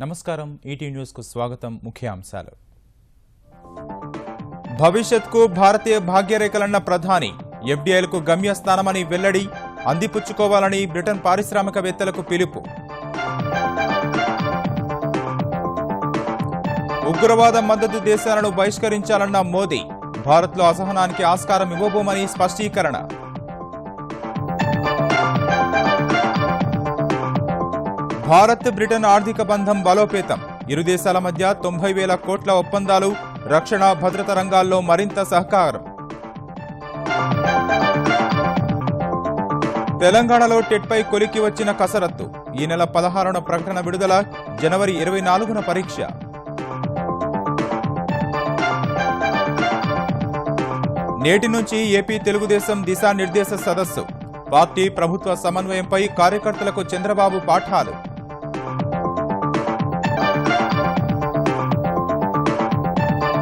నమస్కారం ఈటీ న్యూస్ కు స్వాగతం ముఖ్యాంశాలు భవిష్యత్కు భారతీయ భాగ్యరేఖలన్న ప్రధాని ఎఫ్డీఐలకు గమ్యస్థానమని వెల్లడి అందిపుచ్చుకోవాలని బ్రిటన్ పారిశ్రామికవేత్తలకు పిలుపు ఉగ్రవాద మద్దతు దేశాలను బహిష్కరించాలన్న మోదీ భారత్లో అసహనానికి ఆస్కారం ఇవ్వబోమని స్పష్టీకరణ భారత్ బ్రిటన్ ఆర్థిక బంధం బలోపేతం ఇరు దేశాల మధ్య 90,000 కోట్ల ఒప్పందాలు రక్షణ భద్రత రంగాల్లో మరింత సహకారం తెలంగాణలో టెట్పై కొలికి వచ్చిన కసరత్తు ఈ నెల 16న ప్రకటన విడుదల జనవరి 24న పరీక్ష నేటి నుంచి ఏపీ తెలుగుదేశం దిశానిర్దేశ సదస్సు పార్టీ ప్రభుత్వ సమన్వయంపై కార్యకర్తలకు చంద్రబాబు పాఠాలు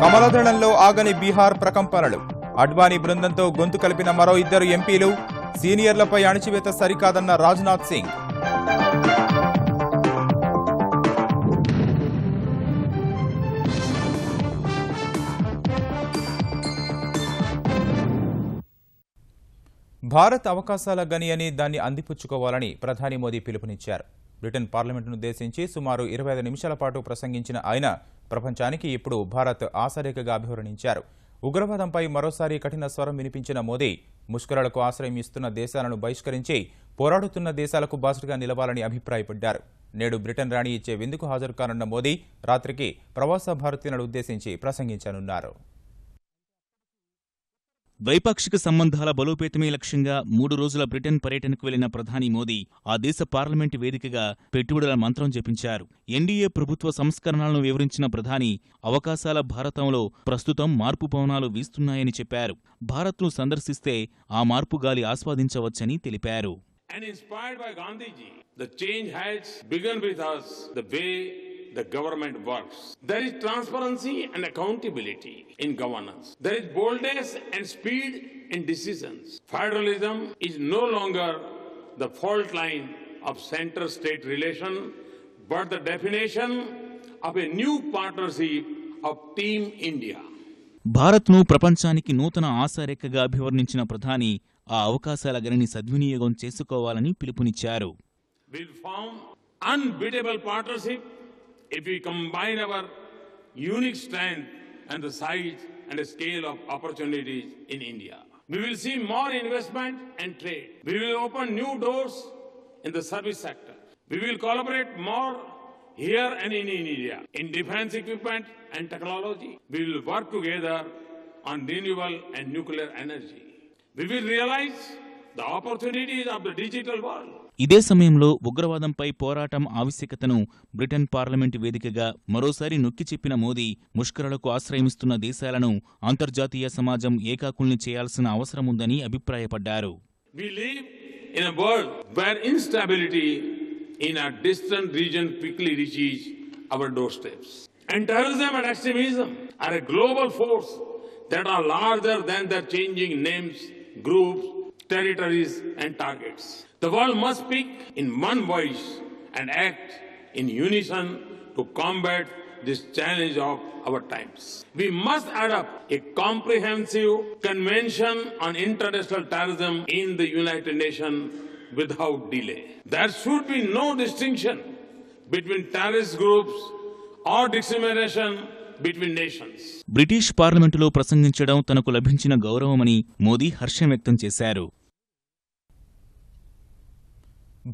కమలదళంలో ఆగని బీహార్ ప్రకంపనలు అడ్వానీ బృందంతో గొంతు కలిపిన మరో 2 ఎంపీలు సీనియర్లపై అణచివేత సరికాదన్న రాజ్నాథ్ సింగ్ భారత్ అవకాశాల గని అని దాన్ని అందిపుచ్చుకోవాలని ప్రధాని మోదీ పిలుపునిచ్చారు. బ్రిటన్ పార్లమెంటును ఉద్దేశించి సుమారు 25 నిమిషాల పాటు ప్రసంగించిన ఆయన ప్రపంచానికి ఇప్పుడు భారత్ ఆశారేఖగా అభివర్ణించారు. ఉగ్రవాదంపై మరోసారి కఠిన స్వరం వినిపించిన మోదీ ముష్కరులకు ఆశ్రయం ఇస్తున్న దేశాలను బహిష్కరించి పోరాడుతున్న దేశాలకు బాసటగా నిలవాలని అభిప్రాయపడ్డారు. నేడు బ్రిటన్ రాణి ఇచ్చే విందుకు హాజరు కానున్న మోదీ రాత్రికి ప్రవాస భారతీయులను ఉద్దేశించి ప్రసంగించనున్నారు. ద్వైపాక్షిక సంబంధాల బలోపేతమే లక్ష్యంగా 3 రోజుల బ్రిటన్ పర్యటనకు వెళ్లిన ప్రధాని మోదీ ఆ దేశ పార్లమెంటు వేదికగా పెట్టుబడుల మంత్రం జపించారు. ఎన్డీఏ ప్రభుత్వ సంస్కరణలను వివరించిన ప్రధాని అవకాశాల భారతంలో ప్రస్తుతం మార్పు పవనాలు వీస్తున్నాయని చెప్పారు. భారత్ను సందర్శిస్తే ఆ మార్పు గాలి ఆస్వాదించవచ్చని తెలిపారు. The government works. There is transparency and accountability in governance. There is boldness and speed in decisions. Federalism is no longer the fault line of center-state relation, but the definition of a new partnership of Team India. భారత్ను ప్రపంచానికి నూతన ఆశారేఖగా అభివర్ణించిన ప్రధాని ఆ అవకాశాల గనిని సద్వినియోగం చేసుకోవాలని పిలుపునిచ్చారు. We'll form unbeatable partnership if we combine our unique strength and the size and the scale of opportunities in India. We will see more investment and trade. We will open new doors in the service sector. We will collaborate more here and in India in defense equipment and technology. We will work together on renewable and nuclear energy. We will realize the opportunities of the digital world. ఇదే సమయంలో ఉగ్రవాదంపై పోరాటం ఆవశ్యకతను Britain parliament వేదికగా మరోసారి నొక్కి చెప్పిన మోదీ ముష్కరులకు ఆశ్రయమిస్తున్న దేశాలను అంతర్జాతీయ సమాజం ఏకాకుల్ని చేయాల్సిన అవసరముందని అభిప్రాయపడ్డారు. We live in a world where instability in a distant region quickly reaches our doorsteps. And terrorism and extremism are a global force that are larger than their changing names, groups, territories and targets. The world must speak in one voice and act in unison to combat this challenge of our times. We must adopt a comprehensive convention on international terrorism in the United Nations without delay. There should be no distinction between terrorist groups or discrimination between nations. British పార్లమెంటులో ప్రసంగించడం తనకు లభించిన గౌరవమని మోదీ హర్షం వ్యక్తం చేశారు.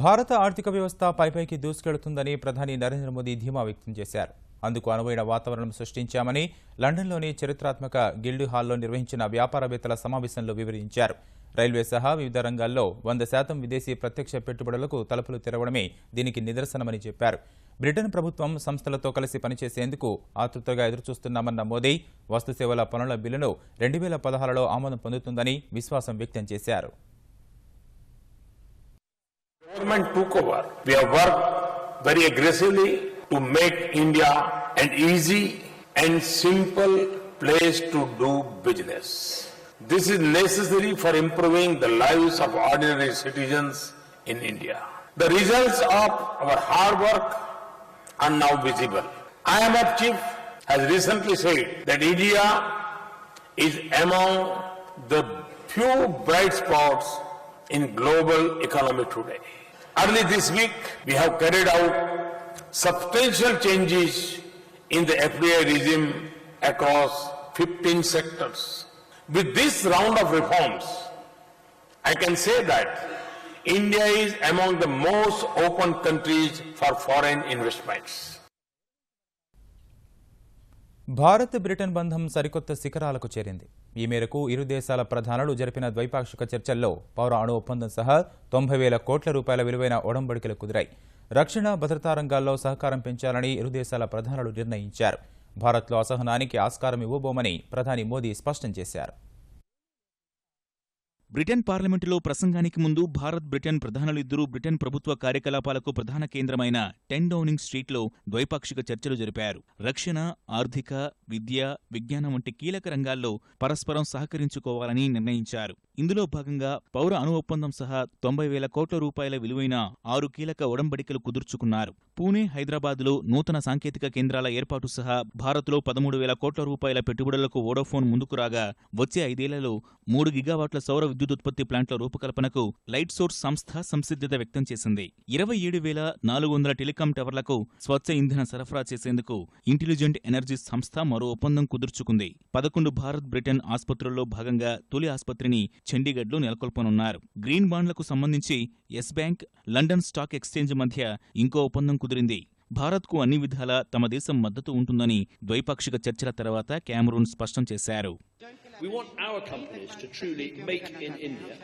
భారత ఆర్థిక వ్యవస్థ పైపైకి దూసుకెడుతుందని ప్రధాని నరేంద్ర మోదీ ధీమా వ్యక్తం చేశారు. అందుకు అనువైన వాతావరణం సృష్టించామని లండన్లోని చరిత్రాత్మక గిల్డ్ హాల్లో నిర్వహించిన వ్యాపారవేత్తల సమావేశంలో వివరించారు. రైల్వే సహా వివిధ రంగాల్లో 100% విదేశీ ప్రత్యక్ష పెట్టుబడులకు తలుపులు తెరవడమే దీనికి నిదర్శనమని చెప్పారు. బ్రిటన్ ప్రభుత్వం సంస్థలతో కలిసి పనిచేసేందుకు ఆతృతగా ఎదురుచూస్తున్నామన్న మోదీ వస్తుసేవల పనుల బిల్లును 2016లో ఆమోదం పొందుతుందని విశ్వాసం వ్యక్తం చేశారు. Government took over. We have worked very aggressively to make India an easy and simple place to do business. This is necessary for improving the lives of ordinary citizens in India. The results of our hard work are now visible. IMF chief has recently said that India is among the few bright spots in global economy today. Early this week, we have carried out substantial changes in the FDI regime across 15 sectors. With this round of reforms, I can say that India is among the most open countries for foreign investments. Bharat Britain బంధం సరికొత్త శిఖరాలకు చేరింది. ఈ మేరకు ఇరు దేశాల ప్రధానులు జరిపిన ద్వైపాక్షిక చర్చల్లో పౌర అణు ఒప్పందం సహా 90,000 కోట్ల రూపాయల విలువైన ఒడంబడికలు కుదిరాయి. రక్షణ భద్రతా రంగాల్లో సహకారం పెంచాలని ఇరు దేశాల ప్రధానులు నిర్ణయించారు. భారత్లో అసహనానికి ఆస్కారం ఇవ్వబోమని ప్రధాని మోదీ స్పష్టం చేశారు. బ్రిటన్ పార్లమెంటులో ప్రసంగానికి ముందు భారత్ బ్రిటన్ ప్రధానులిద్దరూ బ్రిటన్ ప్రభుత్వ కార్యకలాపాలకు ప్రధాన కేంద్రమైన 10 డౌనింగ్ స్ట్రీట్లో ద్వైపాక్షిక చర్చలు జరిపారు. రక్షణ, ఆర్థిక, విద్య, విజ్ఞానం వంటి కీలక రంగాల్లో పరస్పరం సహకరించుకోవాలని నిర్ణయించారు. ఇందులో భాగంగా పౌర అణు ఒప్పందం సహా 90,000 కోట్ల రూపాయల విలువైన 6 కీలక ఒడంబడికలు కుదుర్చుకున్నారు. పూణే, హైదరాబాద్లో నూతన సాంకేతిక కేంద్రాల ఏర్పాటు సహా భారత్లో 13,000 కోట్ల రూపాయల పెట్టుబడులకు వోడాఫోన్ ముందుకు రాగా వచ్చే 5 ఏళ్లలో 3 గిగావాట్ల సౌర విద్యుత్ ఉత్పత్తి ప్లాంట్ల రూపకల్పనకు లైట్ సోర్స్ సంస్థ సంసిద్ధత వ్యక్తం చేసింది. 27,400 టెలికాం టవర్లకు స్వచ్ఛ ఇంధన సరఫరా చేసేందుకు ఇంటెలిజెంట్ ఎనర్జీ సంస్థ మరో ఒప్పందం కుదుర్చుకుంది. 11 భారత్ బ్రిటన్ ఆసుపత్రుల్లో భాగంగా తొలి ఆసుపత్రిని చండీగఢ్లో నెలకొల్పనున్నారు. గ్రీన్ బాండ్లకు సంబంధించి yes bank, London stock exchange మధ్య ఇంకో ఒప్పందం కుదిరింది. భారత్కు అన్ని విధాలా తమ దేశం మద్దతు ఉంటుందని ద్వైపాక్షిక చర్చల తర్వాత క్యామరూన్ స్పష్టం చేశారు. We want our companies to truly make in India.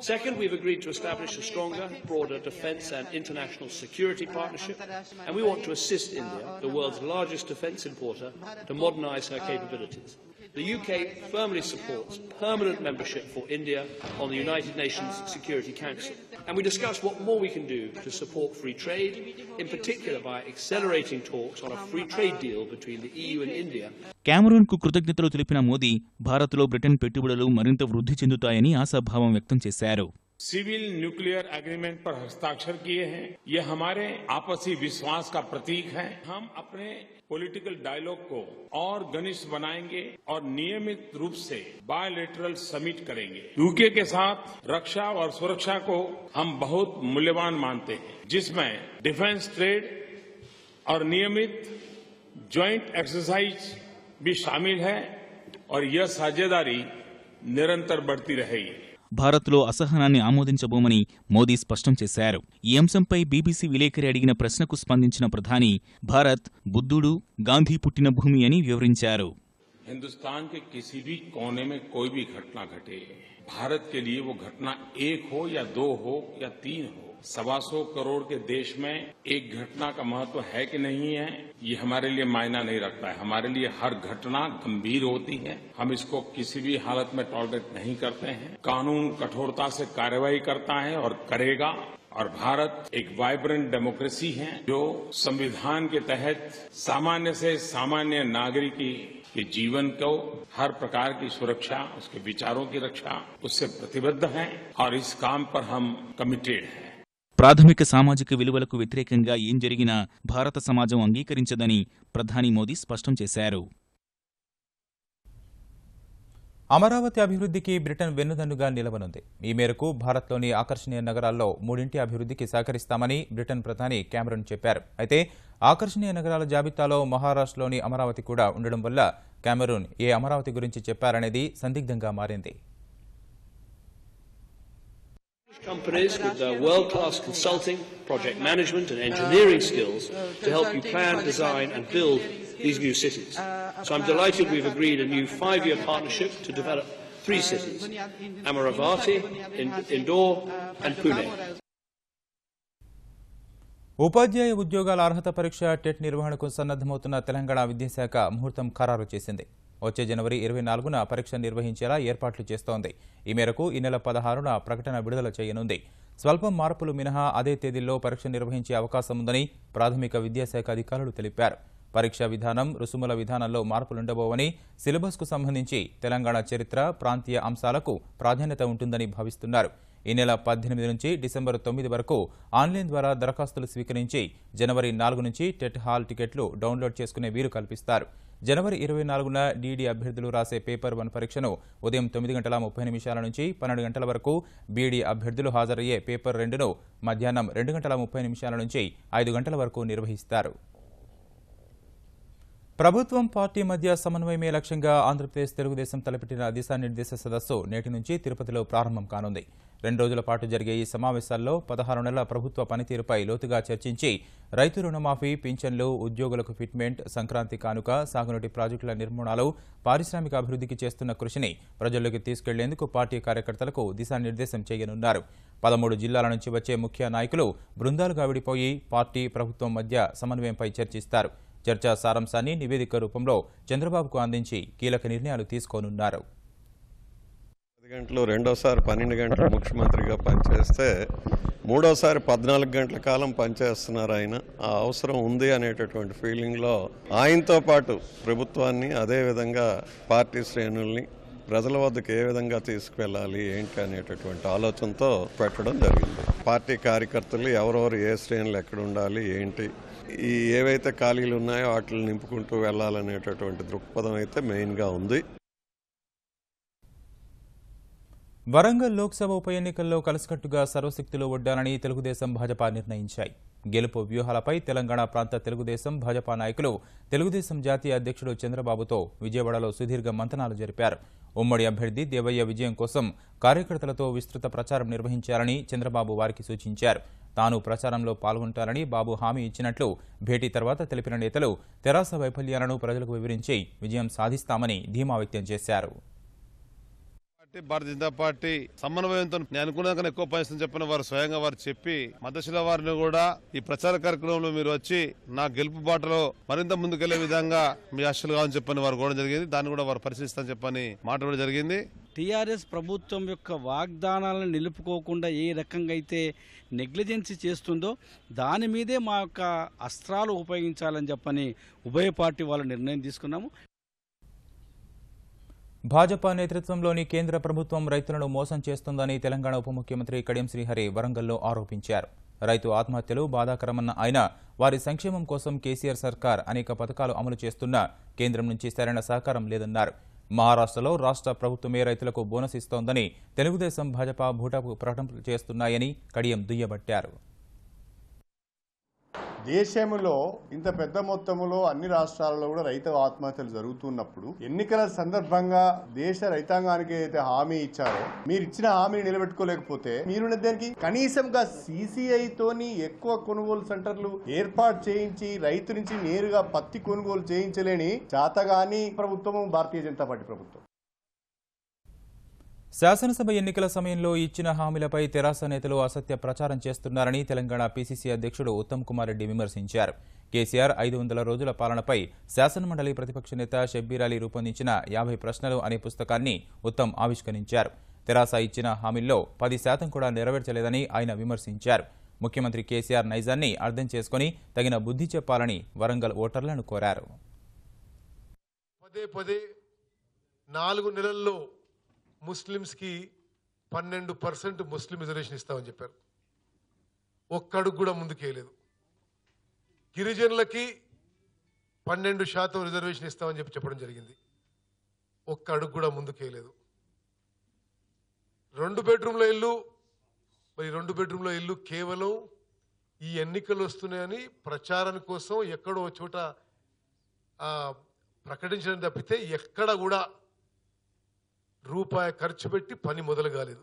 Second, we've agreed to establish a stronger, broader defence and international security partnership, and we want to assist India, the world's largest defence importer, to modernise her capabilities. The UK firmly supports permanent membership for India on the United Nations Security Council, and we discuss what more we can do to support free trade, in particular by accelerating talks on a free trade deal between the EU and India. క్యామరూన్కు కృతజ్ఞతలు తెలిపిన మోదీ భారత్లో Britain పెట్టుబడులు మరింత వృద్ధి చెందుతాయని ఆశాభావం వ్యక్తం చేశారు. Civil nuclear agreement पर हस्ताक्षर किए हैं. ये हमारे आपसी विश्वास का प्रतीक है. हम अपने पॉलिटिकल डायलॉग को और घनिष्ठ बनाएंगे और नियमित रूप से बायलैटरल समिट करेंगे. यूके के साथ रक्षा और सुरक्षा को हम बहुत मूल्यवान मानते हैं, जिसमें डिफेंस ट्रेड और नियमित ज्वाइंट एक्सरसाइज भी शामिल है और यह साझेदारी निरंतर बढ़ती रहेगी. భారత్లో అసహనాన్ని ఆమోదించబోమని మోదీ స్పష్టం చేశారు. ఈ అంశంపై బీబీసీ విలేకరి అడిగిన ప్రశ్నకు స్పందించిన ప్రధాని భారత్ బుద్ధుడు, గాంధీ పుట్టిన భూమి అని వివరించారు. हिंदुस्तान के किसी भी कोने में कोई भी घटना घटे, भारत के लिए वो घटना 1 हो या 2 हो या 3 हो, 125 करोड़ के देश में एक घटना का महत्व है कि नहीं है, ये हमारे लिए मायना नहीं रखता है. हमारे लिए हर घटना गंभीर होती है. हम इसको किसी भी हालत में टॉलरेट नहीं करते हैं. कानून कठोरता से कार्रवाई करता है और करेगा. और भारत एक वाइब्रेंट डेमोक्रेसी है जो संविधान के तहत सामान्य से सामान्य नागरिक के जीवन को हर प्रकार की सुरक्षा, उसके विचारों की रक्षा, उससे प्रतिबद्ध है और इस काम पर हम कमिटेड हैं. ప్రాథమిక సామాజిక విలువలకు వ్యతిరేకంగా ఏం జరిగినా భారత సమాజం అంగీకరించదని ప్రధాని మోదీ స్పష్టం చేశారు. అమరావతి అభివృద్ధికి బ్రిటన్ వెన్నుదన్నుగా నిలవనుంది. ఈ మేరకు భారత్లోని ఆకర్షణీయ నగరాల్లో 3 అభివృద్ధికి సహకరిస్తామని బ్రిటన్ ప్రధాని క్యామరూన్ చెప్పారు. అయితే ఆకర్షణీయ నగరాల జాబితాలో మహారాష్ట్రలోని అమరావతి కూడా ఉండడం వల్ల క్యామరూన్ ఏ అమరావతి గురించి చెప్పారనేది సందిగ్ధంగా మారింది. Companies with world-class consulting, project management and engineering skills to help you plan, design and build these new cities. So I'm delighted we've agreed a new 5-year partnership to develop 3 cities, Amaravati, Indore and Pune. ఉపాధ్యాయ ఉద్యోగాల అర్హత పరీక్ష TET నిర్వహణకు సన్నద్ధమవుతున్న తెలంగాణ విద్యాశాఖ ముహూర్తం ఖరారు చేసింది. వచ్చే జనవరి 24న పరీక్ష నిర్వహించేలా ఏర్పాట్లు చేస్తోంది. ఈ మేరకు ఈ నెల 16న ప్రకటన విడుదల చేయనుంది. స్వల్పం మార్పులు మినహా అదే తేదీల్లో పరీక్ష నిర్వహించే అవకాశం ఉందని ప్రాథమిక విద్యాశాఖ అధికారులు తెలిపారు. పరీక్షా విధానం, రుసుముల విధానంలో మార్పులుండబోవని, సిలబస్కు సంబంధించి తెలంగాణ చరిత్ర, ప్రాంతీయ అంశాలకు ప్రాధాన్యత ఉంటుందని భావిస్తున్నారు. ఈ నెల 18 నుంచి డిసెంబర్ 9 వరకు ఆన్లైన్ ద్వారా దరఖాస్తులు స్వీకరించి జనవరి 4 నుంచి టెట్ హాల్ టికెట్లు డౌన్లోడ్ చేసుకునే వీలు కల్పిస్తారు. జనవరి 24న డీఈడీ అభ్యర్థులు రాసే పేపర్ 1 పరీక్షను ఉదయం 9:30 నుంచి 12 గంటల వరకు, బీఈడీ అభ్యర్థులు హాజరయ్యే పేపర్ 2ను మధ్యాహ్నం 2:30 నుంచి 5 గంటల వరకు నిర్వహిస్తారు. ప్రభుత్వం, పార్టీ మధ్య సమన్వయమే లక్ష్యంగా ఆంధ్రప్రదేశ్ తెలుగుదేశం తలపెట్టిన దిశానిర్దేశ సదస్సు నేటి నుంచి తిరుపతిలో ప్రారంభం కానుంది. 2 రోజుల పాటు జరిగే ఈ సమావేశాల్లో 16 నెలల ప్రభుత్వ పనితీరుపై లోతుగా చర్చించి రైతు రుణమాఫీ, పింఛన్లు, ఉద్యోగులకు ఫిట్మెంట్, సంక్రాంతి కానుక, సాగునీటి ప్రాజెక్టుల నిర్మాణాలు, పారిశ్రామిక అభివృద్ధికి చేస్తున్న కృషిని ప్రజల్లోకి తీసుకెళ్లేందుకు పార్టీ కార్యకర్తలకు దిశానిర్దేశం చేయనున్నారు. 13 జిల్లాల నుంచి వచ్చే ముఖ్య నాయకులు బృందాలుగా విడిపోయి పార్టీ, ప్రభుత్వం మధ్య సమన్వయంపై చర్చిస్తారు. చర్చా సారాంశాన్ని నివేదిక రూపంలో చంద్రబాబుకు అందించి కీలక నిర్ణయాలు తీసుకోనున్నారు. 10 గంటలు, రెండోసారి 12 గంటలు ముఖ్యమంత్రిగా పనిచేస్తే మూడోసారి 14 గంటల కాలం పనిచేస్తున్నారు ఆయన. ఆ అవసరం ఉంది అనేటటువంటి ఫీలింగ్లో ఆయనతో పాటు ప్రభుత్వాన్ని, అదేవిధంగా పార్టీ శ్రేణుల్ని ప్రజల వద్దకు ఏ విధంగా తీసుకువెళ్ళాలి ఏంటి అనేటటువంటి ఆలోచనతో పెట్టడం జరిగింది. పార్టీ కార్యకర్తలు ఎవరెవరు ఏ శ్రేణులు ఎక్కడ ఉండాలి ఏంటి, ఈ ఏవైతే ఖాళీలు ఉన్నాయో వాటిని నింపుకుంటూ వెళ్లాలనేటటువంటి దృక్పథం అయితే మెయిన్గా ఉంది. వరంగల్ లోక్సభ ఉప ఎన్నికల్లో కలిసికట్టుగా సర్వశక్తులు ఒడ్డాలని తెలుగుదేశం, భాజపా నిర్ణయించాయి. గెలుపు వ్యూహాలపై తెలంగాణ ప్రాంత తెలుగుదేశం, భాజపా నాయకులు తెలుగుదేశం జాతీయ అధ్యక్షుడు చంద్రబాబుతో విజయవాడలో సుదీర్ఘ మంతనాలు జరిపారు. ఉమ్మడి అభ్యర్థి దేవయ్య విజయం కోసం కార్యకర్తలతో విస్తృత ప్రచారం నిర్వహించాలని చంద్రబాబు వారికి సూచించారు. తాను ప్రచారంలో పాల్గొంటారని బాబు హామీ ఇచ్చినట్లు భేటీ తర్వాత తెలిపిన నేతలు తెరాస వైఫల్యాలను ప్రజలకు వివరించి విజయం సాధిస్తామని ధీమా వ్యక్తం చేశారు. భారతీయ జనతా పార్టీ సమన్వయంతో నేను అనుకున్నాకనే ఎక్కువ పనిస్తుందని చెప్పిన వారు స్వయంగా వారు చెప్పి మధ్యశిల వారిని కూడా ఈ ప్రచార కార్యక్రమంలో మీరు వచ్చి నా గెలుపు బాటలో మరింత ముందుకెళ్లే విధంగా మీ ఆశలు కావాలని చెప్పని వారు కూడా జరిగింది. దాన్ని కూడా వారు పరిశీలిస్తామని చెప్పని మాట్లాడడం జరిగింది. టీఆర్ఎస్ ప్రభుత్వం యొక్క వాగ్దానాలను నిలుపుకోకుండా ఏ రకంగా అయితే నెగ్లిజెన్సీ చేస్తుందో దాని మీదే మా యొక్క అస్త్రాలు ఉపయోగించాలని చెప్పని ఉభయ పార్టీ వాళ్ళు నిర్ణయం తీసుకున్నాము. భాజపా నేతృత్వంలోని కేంద్ర ప్రభుత్వం రైతులను మోసం చేస్తోందని తెలంగాణ ఉప ముఖ్యమంత్రి కడియం శ్రీహరి వరంగల్లో ఆరోపించారు. రైతు ఆత్మహత్యలు బాధాకరమన్న ఆయన వారి సంక్షేమం కోసం కేసీఆర్ సర్కార్ అనేక పథకాలు అమలు చేస్తున్నా కేంద్రం నుంచి సరైన సహకారం లేదన్నారు. మహారాష్ట్రలో రాష్ట్ర ప్రభుత్వమే రైతులకు బోనస్ ఇస్తోందని తెలుగుదేశం, భాజపా భూటాపు ప్రకటనలు చేస్తున్నాయని కడియం దుయ్యబట్టారు. దేశంలో ఇంత పెద్ద మొత్తంలో అన్ని రాష్ట్రాలలో కూడా రైతు ఆత్మహత్యలు జరుగుతున్నప్పుడు ఎన్నికల సందర్భంగా దేశ రైతాంగానికి అయితే హామీ ఇచ్చారో మీరు ఇచ్చిన హామీని నిలబెట్టుకోలేకపోతే మీరు దానికి కనీసంగా CCI తోని ఎక్కువ కొనుగోలు సెంటర్లు ఏర్పాటు చేయించి రైతు నుంచి నేరుగా పత్తి కొనుగోలు చేయించలేని చాతగాని ప్రభుత్వం భారతీయ జనతా పార్టీ ప్రభుత్వం. శాసనసభ ఎన్నికల సమయంలో ఇచ్చిన హామీలపై తెరాస నేతలు అసత్య ప్రచారం చేస్తున్నారని తెలంగాణ PCC అధ్యక్షుడు ఉత్తమ్ కుమార్ రెడ్డి విమర్శించారు. కేసీఆర్ 500 రోజుల పాలనపై శాసనమండలి ప్రతిపక్ష నేత షబ్బీర్ అలీ రూపొందించిన 50 ప్రశ్నలు అనే పుస్తకాన్ని ఉత్తమ్ ఆవిష్కరించారు. తెరాస ఇచ్చిన హామీల్లో 10% కూడా నెరవేర్చలేదని ఆయన విమర్శించారు. ముఖ్యమంత్రి కేసీఆర్ నైజాన్ని అర్థం చేసుకుని తగిన బుద్ధి చెప్పాలని వరంగల్ ఓటర్లను కోరారు. పదే 4 నెలల్లో ముస్లిమ్స్కి 12% ముస్లిం రిజర్వేషన్ ఇస్తామని చెప్పారు. ఒక్కడుగు కూడా ముందుకేయలేదు. గిరిజనులకి 12% రిజర్వేషన్ ఇస్తామని చెప్పడం జరిగింది. ఒక్క అడుగు కూడా ముందుకేయలేదు. 2 బెడ్రూమ్ల ఇల్లు, మరి 2 బెడ్రూమ్ల ఇల్లు కేవలం ఈ ఎన్నికలు వస్తున్నాయని ప్రచారం కోసం ఎక్కడో చోట ప్రకటించడం తప్పితే ఎక్కడ కూడా రూపాయి ఖర్చు పెట్టి పని మొదలు కాలేదు.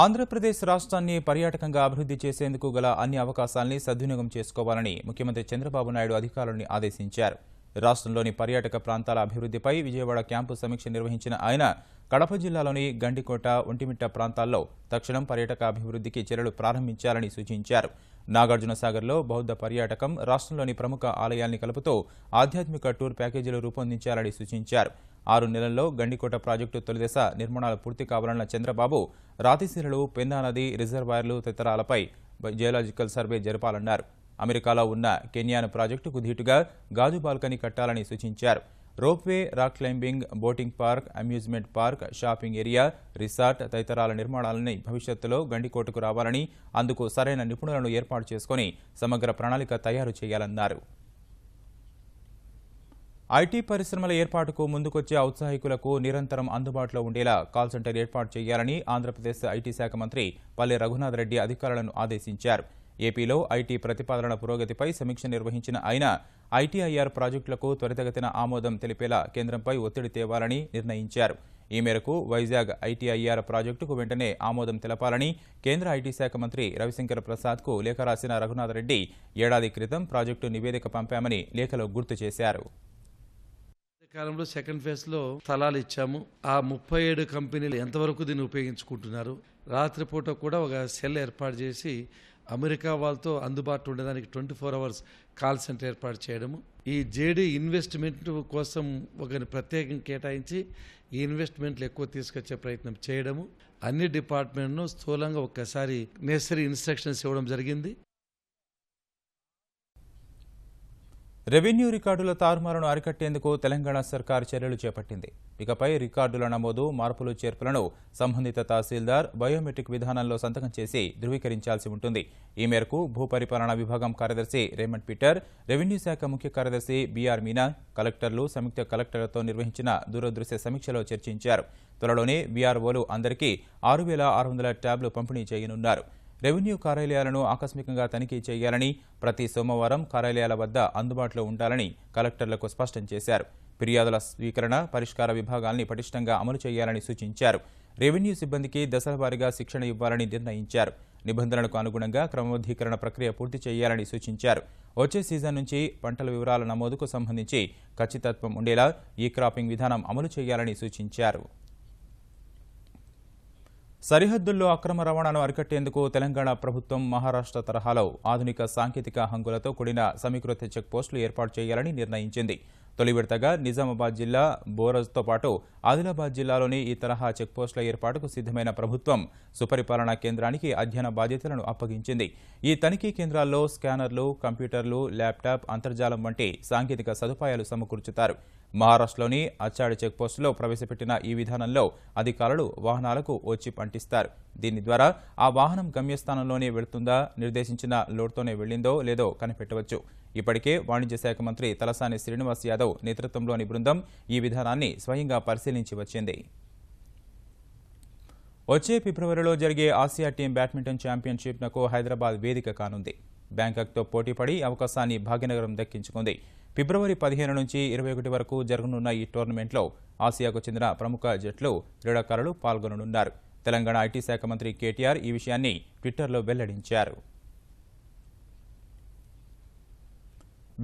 ఆంధ్రప్రదేశ్ రాష్ట్రాన్ని పర్యాటకంగా అభివృద్ధి చేసేందుకు గల అన్ని అవకాశాలని సద్వినియోగం చేసుకోవాలని ముఖ్యమంత్రి చంద్రబాబు నాయుడు అధికారులను ఆదేశించారు. రాష్ట్రంలోని పర్యాటక ప్రాంతాల అభివృద్ధిపై విజయవాడ క్యాంపు సమీక్ష నిర్వహించిన ఆయన కడప జిల్లాలోని గండికోట, ఒంటిమిట్ట ప్రాంతాల్లో తక్షణం పర్యాటక అభివృద్ధికి చర్యలు ప్రారంభించాలని సూచించారు. నాగార్జునసాగర్లో బౌద్ధ పర్యాటకం, రాష్ట్రంలోని ప్రముఖ ఆలయాల్ని కలుపుతూ ఆధ్యాత్మిక టూర్ ప్యాకేజీలు రూపొందించాలని సూచించారు. 6 నెలల్లో గండికోట ప్రాజెక్టు తొలిదశ నిర్మాణాలు పూర్తి కావాలన్న చంద్రబాబు రాతిశిలలు, పెన్నా నది రిజర్వాయర్లు తదితరాలపై జియోలాజికల్ సర్వే జరపాలన్నారు. అమెరికాలో ఉన్న కెన్యాన్ ప్రాజెక్టుకు ధీటుగా గాజు బాల్కనీ కట్టాలని సూచించారు. Ropeway, rock climbing, boating park, amusement park, shopping area, resort తదితరాల నిర్మాణాలని భవిష్యత్తులో గండికోటకు రావాలని, అందుకు సరైన నిపుణులను ఏర్పాటు చేసుకుని సమగ్ర ప్రణాళిక తయారు చేయాలన్నారు. ఐటీ పరిశ్రమల ఏర్పాటుకు ముందుకొచ్చే ఔత్సాహికులకు నిరంతరం అందుబాటులో ఉండేలా కాల్ సెంటర్ ఏర్పాటు చేయాలని ఆంధ్రప్రదేశ్ ఐటీ శాఖ మంత్రి పల్లె రఘునాథ్ రెడ్డి అధికారులను ఆదేశించారు. ఏపీలో ఐటీ ప్రతిపాదనల పురోగతిపై సమీక్ష నిర్వహించిన ఆయన ఐటీఐఆర్ ప్రాజెక్టులకు త్వరితగతిన ఆమోదం తెలిపేలా కేంద్రంపై ఒత్తిడి తేవాలని నిర్ణయించారు. ఈ మేరకు వైజాగ్ ఐటీఐఆర్ ప్రాజెక్టుకు వెంటనే ఆమోదం తెలపాలని కేంద్ర ఐటీ శాఖ మంత్రి రవిశంకర్ ప్రసాద్కు లేఖ రాసిన రఘునాథ్ రెడ్డి ఏడాది క్రితం ప్రాజెక్టు నివేదిక పంపామని లేఖలో గుర్తు చేశారు. కాలంలో సెకండ్ ఫేజ్ లో స్థలాలు ఇచ్చాము. ఆ 37 కంపెనీలు ఎంతవరకు దీన్ని ఉపయోగించుకుంటున్నారు, రాత్రిపూట కూడా ఒక సెల్ ఏర్పాటు చేసి అమెరికా వాళ్ళతో అందుబాటులో ఉండడానికి 24 hours కాల్ సెంటర్ ఏర్పాటు చేయడము, ఈ జేడీ ఇన్వెస్ట్మెంట్ కోసం ఒక ప్రత్యేకంగా కేటాయించి ఈ ఇన్వెస్ట్మెంట్లు ఎక్కువ తీసుకొచ్చే ప్రయత్నం చేయడము, అన్ని డిపార్ట్మెంట్ను స్థూలంగా ఒక్కసారి నెసరీ ఇన్స్ట్రక్షన్స్ ఇవ్వడం జరిగింది. రెవెన్యూ రికార్డుల తారుమారును అరికట్టేందుకు తెలంగాణ సర్కార్ చర్యలు చేపట్టింది. ఇకపై రికార్డుల నమోదు, మార్పులు చేర్పులను సంబంధిత తహసీల్దార్ బయోమెట్రిక్ విధానంలో సంతకం చేసి ధృవీకరించాల్సి ఉంటుంది. ఈ మేరకు భూపరిపాలనా విభాగం కార్యదర్శి రేమండ్ పీటర్, రెవెన్యూ శాఖ ముఖ్య కార్యదర్శి బీఆర్ మీనా కలెక్టర్లు, సంయుక్త కలెక్టర్లతో నిర్వహించిన దూరదృశ్య సమీక్షలో చర్చించారు. త్వరలోనే బీఆర్ఓలు అందరికీ 6,600 ట్యాబ్లు పంపిణీ చేయనున్నారు. రెవెన్యూ కార్యాలయాలను ఆకస్మికంగా తనిఖీ చేయాలని, ప్రతి సోమవారం కార్యాలయాల వద్ద అందుబాటులో ఉండాలని కలెక్టర్లకు స్పష్టం చేశారు. ఫిర్యాదుల స్వీకరణ, పరిష్కార విభాగాల్ని పటిష్టంగా అమలు చేయాలని సూచించారు. రెవెన్యూ సిబ్బందికి దశలవారీగా శిక్షణ ఇవ్వాలని నిర్ణయించారు. నిబంధనలకు అనుగుణంగా క్రమబద్ధీకరణ ప్రక్రియ పూర్తి చేయాలని సూచించారు. వచ్చే సీజన్ నుంచి పంటల వివరాల నమోదుకు సంబంధించి ఖచ్చితత్వం ఉండేలా ఈ క్రాపింగ్ విధానం అమలు చేయాలని సూచించారు. సరిహద్దుల్లో అక్రమ రవాణాను అరికట్టేందుకు తెలంగాణ ప్రభుత్వం మహారాష్ట్ర తరహాలో ఆధునిక సాంకేతిక హంగులతో కూడిన సమీకృత చెక్పోస్టులు ఏర్పాటు చేయాలని నిర్ణయించింది. తొలి విడతగా నిజామాబాద్ జిల్లా బోరజ్తో పాటు ఆదిలాబాద్ జిల్లాలోని ఈ తరహా చెక్పోస్టుల ఏర్పాటుకు సిద్ధమైన ప్రభుత్వం సుపరిపాలనా కేంద్రానికి అధ్యయన బాధ్యతలను అప్పగించింది. ఈ తనిఖీ కేంద్రాల్లో స్కానర్లు, కంప్యూటర్లు, ల్యాప్టాప్, అంతర్జాలం వంటి సాంకేతిక సదుపాయాలు సమకూర్చుతారు. మహారాష్ట్రలోని అచ్చాడి చెక్పోస్టులో ప్రవేశపెట్టిన ఈ విధానంలో అధికారులు వాహనాలకు ఓ చిప్ అంటిస్తారు. దీని ద్వారా ఆ వాహనం గమ్యస్థానంలోనే వెళుతుందా, నిర్దేశించిన లోడ్తోనే వెళ్లిందో లేదో కనిపెట్టవచ్చు. ఇప్పటికే వాణిజ్య శాఖ మంత్రి తలసాని శ్రీనివాస్ యాదవ్ నేతృత్వంలోని బృందం ఈ విధానాన్ని స్వయంగా పరిశీలించి వచ్చింది. వచ్చే ఫిబ్రవరిలో జరిగే ఆసియా టీం బ్యాడ్మింటన్ ఛాంపియన్షిప్నకు హైదరాబాద్ వేదిక కానుంది. బ్యాంకాక్తో పోటీపడి అవకాశాన్ని భాగ్యనగరం దక్కించుకుంది. ఫిబ్రవరి 15 నుంచి 21 వరకు జరగనున్న ఈ టోర్నమెంట్లో ఆసియాకు చెందిన ప్రముఖ జట్లు, క్రీడాకారులు పాల్గొననున్నారు. తెలంగాణ ఐటీ శాఖ మంత్రి కేటీఆర్ ఈ విషయాన్ని ట్విట్టర్లో వెల్లడించారు.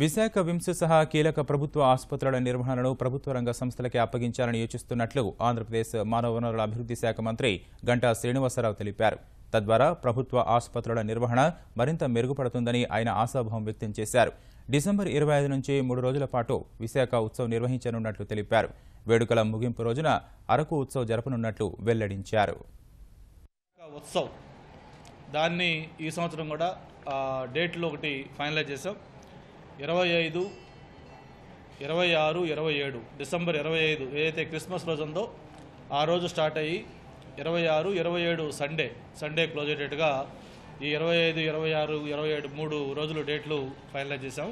విశాఖ విమ్స్ సహా కీలక ప్రభుత్వ ఆసుపత్రుల నిర్వహణను ప్రభుత్వ రంగ సంస్థలకే అప్పగించాలని యోచిస్తున్నట్లు ఆంధ్రప్రదేశ్ మానవ వనరుల అభివృద్ధి శాఖ మంత్రి గంటా శ్రీనివాసరావు తెలిపారు. తద్వారా ప్రభుత్వ ఆసుపత్రుల నిర్వహణ మరింత మెరుగుపడుతుందని ఆయన ఆశాభావం వ్యక్తం చేశారు. డిసెంబర్ 25 నుంచి 3 రోజుల పాటు విశాఖ ఉత్సవ్ నిర్వహించనున్నట్లు తెలిపారు. వేడుకల ముగింపు రోజున అరకు ఉత్సవ్ జరపనున్నట్లు వెల్లడించారు. ఉత్సవ్ దాన్ని ఈ సంవత్సరం కూడా డేట్లు ఒకటి ఫైనలైజ్ చేసాం. 25, 26, 27 డిసెంబర్ 25 ఏదైతే క్రిస్మస్ రోజు ఉందో ఆ రోజు స్టార్ట్ అయ్యి 26, 27 సండే క్లోజ్ అయ్యేటట్టుగా ఈ 25, 26, 27 3 రోజులు డేట్లు ఫైనలైజ్ చేశాం.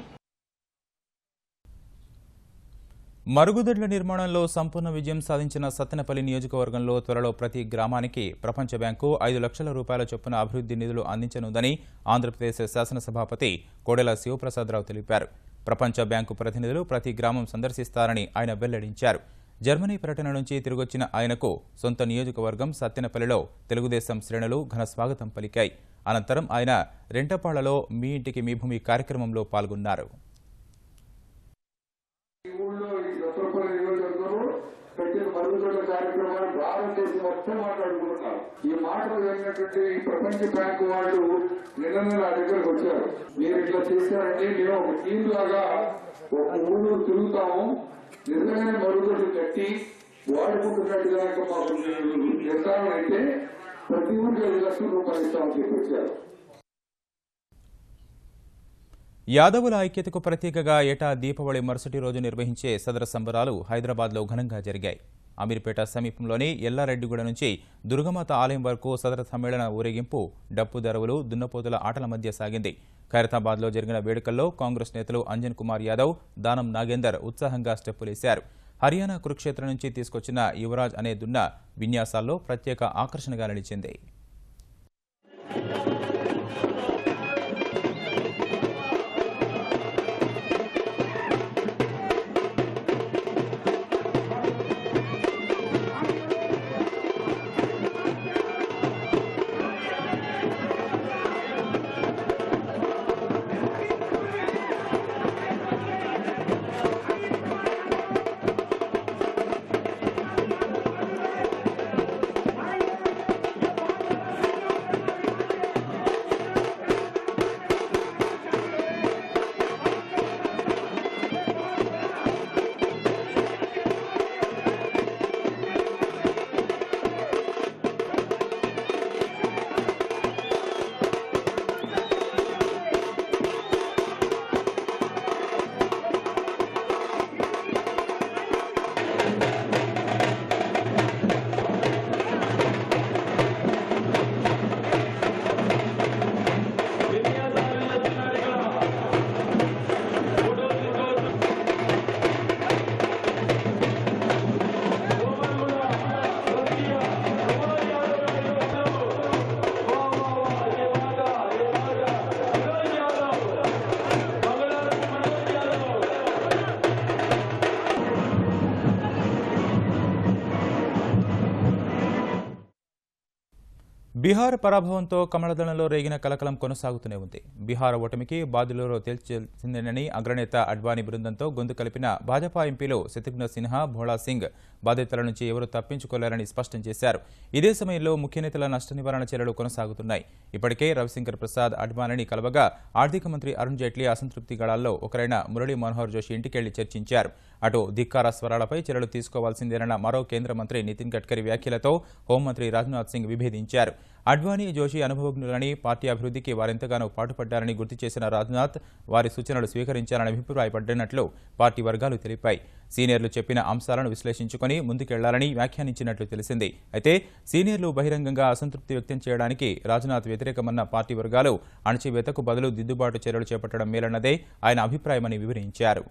మరుగుదొడ్ల నిర్మాణంలో సంపూర్ణ విజయం సాధించిన సత్తెనపల్లి నియోజకవర్గంలో త్వరలో ప్రతి గ్రామానికి ప్రపంచ బ్యాంకు 5 లక్షల రూపాయల చొప్పున అభివృద్ధి నిధులు అందించనుందని ఆంధ్రప్రదేశ్ శాసనసభాపతి కోడెల శివప్రసాదరావు తెలిపారు. ప్రపంచ బ్యాంకు ప్రతినిధులు ప్రతి గ్రామం సందర్శిస్తారని ఆయన వెల్లడించారు. జర్మనీ పర్యటన నుంచి తిరిగొచ్చిన ఆయనకు సొంత నియోజకవర్గం సత్తెనపల్లిలో తెలుగుదేశం శ్రేణులు ఘన స్వాగతం పలికాయి. అనంతరం ఆయన రెంటపాళ్లలో మీ ఇంటికి మీ భూమి కార్యక్రమంలో పాల్గొన్నారు. ఈ మాటలు జరిగినటువంటి ప్రపంచ బ్యాంకు వాళ్ళు నిన్న నా దగ్గరకు వచ్చారు. మీరు ఇట్లా చేశారంటే మేము ఒక టీం లాగా ఒక ఊరు తిరుగుతాము, నిజంగానే మరుగుదొడ్లు కట్టి వాడుకుంటున్నట్టు కనుక మాకు నిర్ధారణ అయితే ప్రతి ఊరికి 5 లక్షల రూపాయలు ఇస్తామని చెప్పి వచ్చారు. యాదవుల ఐక్యతకు ప్రతీకగా ఏటా దీపావళి మరుసటి రోజు నిర్వహించే సదర సంబరాలు హైదరాబాద్లో ఘనంగా జరిగాయి. అమీర్పేట సమీపంలోని ఎల్లారెడ్డిగూడ నుంచి దుర్గమాత ఆలయం వరకు సదర సమ్మేళన ఊరేగింపు డప్పు దరువులు దున్నపోతుల ఆటల మధ్య సాగింది. ఖైరతాబాద్లో జరిగిన వేడుకల్లో కాంగ్రెస్ నేతలు అంజన్ కుమార్ యాదవ్, దానం నాగేందర్ ఉత్సాహంగా స్టెప్పులేశారు. హర్యానా కురుక్షేత్రం నుంచి తీసుకొచ్చిన యువరాజ్ అనే దున్న విన్యాసాల్లో ప్రత్యేక ఆకర్షణగా నిలిచింది. బీహార్ పరాభవంతో కమలదళంలో రేగిన కలకలం కొనసాగుతూనే ఉంది. బీహార్ ఓటమికి బాధ్యులలో తేల్చాల్సిందేనని అగ్రనేత అడ్వానీ బృందంతో గొంతు కలిపిన భాజపా ఎంపీలు శత్రుఘ్న సిన్హా, భోళా సింగ్ బాధితుల నుంచి ఎవరూ తప్పించుకోలేరని స్పష్టం చేశారు. ఇదే సమయంలో ముఖ్య నేతల నష్ట నివారణ చర్యలు కొనసాగుతున్నాయి. ఇప్పటికే రవిశంకర్ ప్రసాద్ అడ్వానీని కలవగా ఆర్థిక మంత్రి అరుణ్ జైట్లీ అసంతృప్తి గళాల్లో ఒకరైన మురళీ మనోహర్ జోషి ఇంటికెళ్లి చర్చించారు. అటు ధిక్కార స్వరాలపై చర్యలు తీసుకోవాల్సిందేనన్న మరో కేంద్ర మంత్రి నితిన్ గడ్కరీ వ్యాఖ్యలతో హోంమంత్రి రాజ్నాథ్ సింగ్ విభేదించారు. అడ్వానీ, జోషి అనుభవజ్ఞులని, పార్టీ అభివృద్ధికి వారెంతగానో పాటుపడ్డారని గుర్తు చేసిన రాజ్నాథ్ వారి సూచనలు స్వీకరించాలని అభిప్రాయపడినట్లు పార్టీ వర్గాలు తెలిపాయి. సీనియర్లు చెప్పిన అంశాలను విశ్లేషించుకుని ముందుకెళ్లాలని వ్యాఖ్యానించినట్లు తెలిసింది. అయితే సీనియర్లు బహిరంగంగా అసంతృప్తి వ్యక్తం చేయడానికి రాజ్నాథ్ వ్యతిరేకమన్న పార్టీ వర్గాలు అణచివేతకు బదులు దిద్దుబాటు చర్యలు చేపట్టడం మేలన్నదే ఆయన అభిప్రాయమని వివరించారు.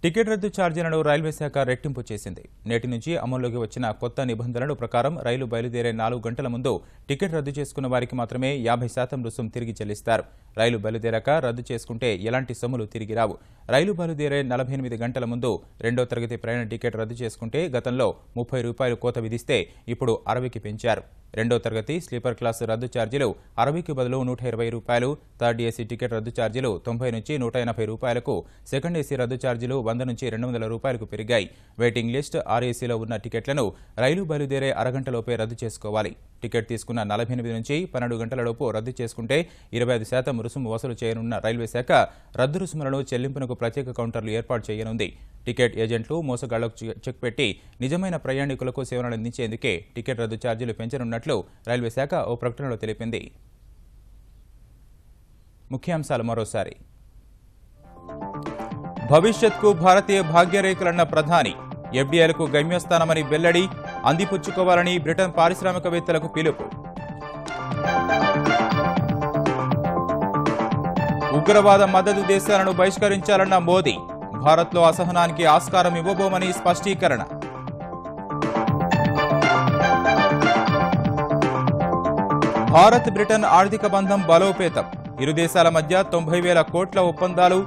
టికెట్ రద్దు ఛార్జీలను రైల్వే శాఖ రెట్టింపు చేసింది. నేటి నుంచి అమల్లోకి వచ్చిన కొత్త నిబంధనల ప్రకారం రైలు బయలుదేరే 4 గంటల ముందు టికెట్ రద్దు చేసుకున్న వారికి మాత్రమే 50% రుసుం తిరిగి చెల్లిస్తారు. రైలు బయలుదేరాక రద్దు చేసుకుంటే ఎలాంటి సొమ్ములు తిరిగి రావు. రైలు బయలుదేరే 48 గంటల ముందు 2వ తరగతి ప్రయాణ టికెట్ రద్దు చేసుకుంటే గతంలో ₹30 కోత విధిస్తే ఇప్పుడు 60కి పెంచారు. 2వ తరగతి స్లీపర్ క్లాసు రద్దు ఛార్జీలు 60కి బదులు ₹120, థర్డ్ ఏసీ టికెట్ రద్దు ఛార్జీలు 90 నుంచి ₹180, సెకండ్ ఏసీ రద్దు ఛార్జీలు 100 నుంచి ₹200 పెరిగాయి. వెయిటింగ్ లిస్ట్, ఆర్ఏసీలో ఉన్న టికెట్లను రైలు బయలుదేరే అరగంటలోపే రద్దు చేసుకోవాలి. టికెట్ తీసుకున్న 48 నుంచి 12 గంటలలోపు రద్దు చేసుకుంటే 25% రుసుము వసూలు చేయనున్న రైల్వే శాఖ రద్దు రుసుములను చెల్లింపునకు ప్రత్యేక కౌంటర్లు ఏర్పాటు చేయనుంది. టికెట్ ఏజెంట్లు మోసగాళ్లకు చెక్ పెట్టి నిజమైన ప్రయాణికులకు సేవలను అందించేందుకే టికెట్ రద్దు ఛార్జీలు పెంచనున్నట్లు రైల్వే శాఖ ఓ ప్రకటనలో తెలిపింది. ముఖ్యాంశాలు మరోసారి. భవిష్యత్కు భారతీయ భాగ్యరేఖలన్న ప్రధాని, ఎఫ్డీఐలకు గమ్యస్థానమని వెల్లడి, అందిపుచ్చుకోవాలని బ్రిటన్ పారిశ్రామికవేత్తలకు పిలుపు. ఉగ్రవాద మద్దతు దేశాలను బహిష్కరించాలన్న మోదీ, భారత్లో అసహనానికి ఆస్కారం ఇవ్వబోమని స్పష్టీకరణ. భారత్ బ్రిటన్ ఆర్థిక బంధం బలోపేతం, ఇరు దేశాల మధ్య 90,000 కోట్ల ఒప్పందాలు,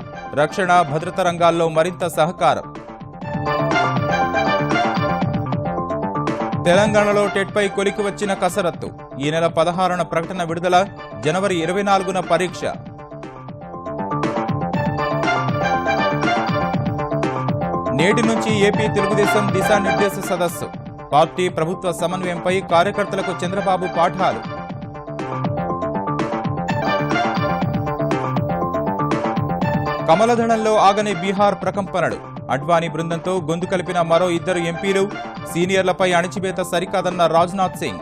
రక్షణ భద్రత రంగాల్లో మరింత సహకారం. తెలంగాణలో టెట్పై కొలికి వచ్చిన కసరత్తు, ఈ నెల 16న ప్రకటన విడుదల, జనవరి 24న పరీక్ష. నేటి నుంచి ఏపీ తెలుగుదేశం దిశానిర్దేశ సదస్సు, పార్టీ ప్రభుత్వ సమన్వయంపై కార్యకర్తలకు చంద్రబాబు పాఠాలు. కమలదళంలో ఆగని బీహార్ ప్రకంపనలు, అడ్వానీ బృందంతో గొంతు కలిపిన మరో 2 ఎంపీలు, సీనియర్లపై అణచివేత సరికాదన్న రాజ్నాథ్ సింగ్.